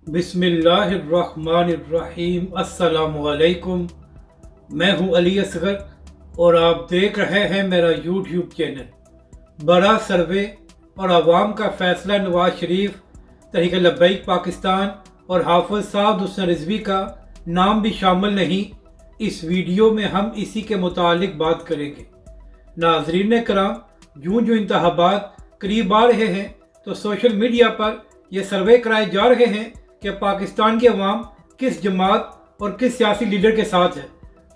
बिस्मिल्लाहिर्रहमानिर्रहीम। अस्सलामुअलैकुम। मैं हूं अली असगर और आप देख रहे हैं मेरा यूट्यूब चैनल। बड़ा सर्वे और आवाम का फैसला नवाज शरीफ, तहरीक लब्बैक पाकिस्तान और हाफिज साद हुसैन रिजवी का नाम भी शामिल नहीं। इस वीडियो में हम इसी के मुतालिक बात करेंगे। नाजरीन कराम, यूं जो इंतखाबात करीब आ रहे हैं तो सोशल मीडिया पर यह सर्वे कराए जा रहे हैं कि पाकिस्तान की अवाम किस जमात और किस सियासी लीडर के साथ है।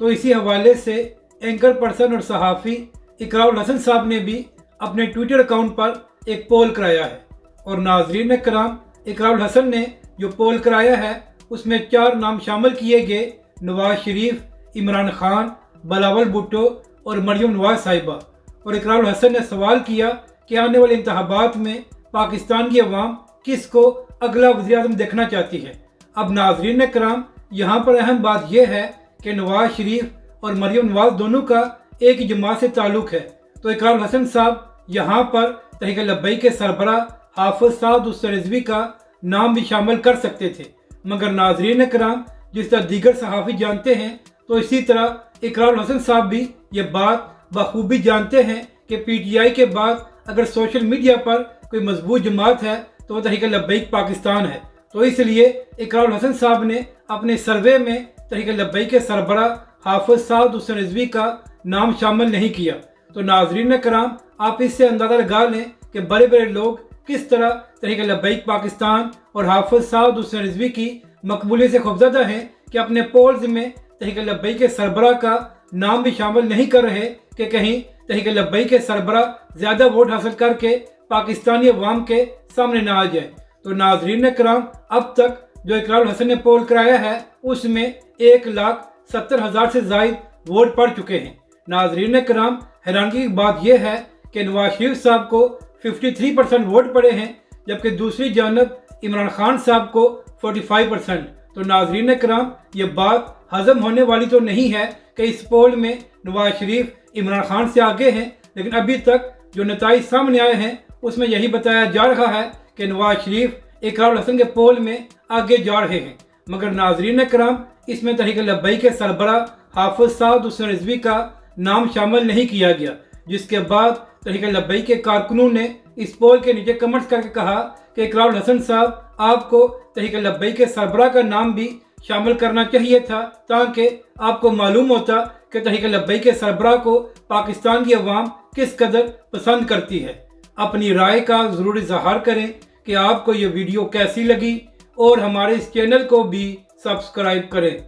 तो इसी हवाले से एंकर पर्सन और सहाफ़ी इकरारुल हसन साहब ने भी अपने ट्विटर अकाउंट पर एक पोल कराया है। और नाजरीन कराम, इकरारुल हसन ने जो पोल कराया है उसमें 4 नाम शामिल किए गए: नवाज शरीफ, इमरान खान, बिलावल भुट्टो और मरियम नवाज साहिबा। और इकरारुल हसन ने सवाल किया कि आने वाले इंतखाबात में पाकिस्तान की अवाम किसको अगला वज़ीर-ए-आज़म देखना चाहती है। अब नाजरीन कराम, यहाँ पर अहम बात यह है कि नवाज शरीफ और मरियम नवाज दोनों का एक ही जमात से ताल्लुक़ है। तो इकरारुल हसन साहब यहाँ पर तहरीक लब्बैक के सरबराह हाफिज साद हुसैन रिजवी का नाम भी शामिल कर सकते थे, मगर नाजरीन कराम, जिस तरह दीगर सहाफ़ी जानते हैं तो इसी तरह इकरारुल हसन साहब भी ये बात बखूबी जानते हैं कि PTI के बाद अगर सोशल मीडिया पर कोई मजबूत जमात है तो वह तहरीक लब्बैक पाकिस्तान है। तो इसलिए इकरारुल हसन साहब ने अपने सर्वे में तहरीक लब्बैक के सरबराह हाफिज साद हुसैन रिजवी का नाम शामिल नहीं किया। तो नाजरीन कराम, आप इससे अंदाज़ा लगा लें कि बड़े बड़े लोग किस तरह तहरीक लब्बैक पाकिस्तान और हाफिज साद हुसैन रिजवी की मकबूलियत से खौफजदा हैं कि अपने पोल्स में तहरीक लब्बैक के सरबराह का नाम भी शामिल नहीं कर रहे कि कहीं तहरीक लब्बैक के सरबराह ज़्यादा वोट हासिल करके पाकिस्तानी अवाम के सामने ना आ जाए। तो नाजरीन कराम, अब तक जो इकरारुल हसन ने पोल कराया है उसमें 1,70,000 से ज़ायद वोट पड़ चुके हैं। नाजरीन कराम, हैरानगी की बात यह है कि नवाज शरीफ साहब को 53% वोट पड़े हैं, जबकि दूसरी जानब इमरान खान साहब को 45%। तो नाजरीन कराम, ये बात हजम होने वाली तो नहीं है कि इस पोल में नवाज शरीफ इमरान खान से आगे हैं, लेकिन अभी तक जो नतीजे सामने आए हैं उसमें यही बताया जा रहा है कि नवाज शरीफ इकरारुल हसन के पोल में आगे जा रहे हैं। मगर नाजरीन कराम, इसमें तहरीक लब्बैक के सरबराह हाफिज साद हुसैन रिजवी का नाम शामिल नहीं किया गया, जिसके बाद तहरीक लब्बैक के कारकुनों ने इस पोल के नीचे कमेंट्स करके कहा कि इकरारुल हसन साहब, आपको तहरीक लब्बैक के सरबराह का नाम भी शामिल करना चाहिए था, ताकि आपको मालूम होता कि तहरीक लब्बैक के सरबराह को पाकिस्तान की अवाम किस कदर पसंद करती है। अपनी राय का ज़रूर इज़हार करें कि आपको ये वीडियो कैसी लगी और हमारे इस चैनल को भी सब्सक्राइब करें।